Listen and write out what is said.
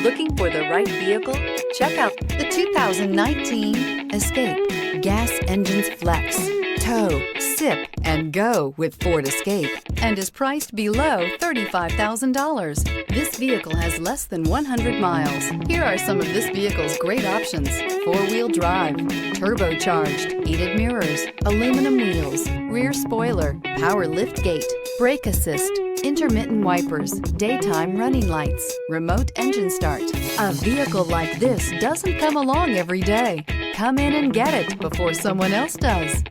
Looking for the right vehicle? Check out the 2019 Escape. Gas engines flex, tow, sip, and go with Ford Escape, and is priced below $35,000. This vehicle has less than 100 miles. Here are some of this vehicle's great options: four-wheel drive, turbocharged, heated mirrors, aluminum wheels, rear spoiler, power lift gate, brake assist, intermittent wipers, daytime running lights, remote engine start. A vehicle like this doesn't come along every day. Come in and get it before someone else does.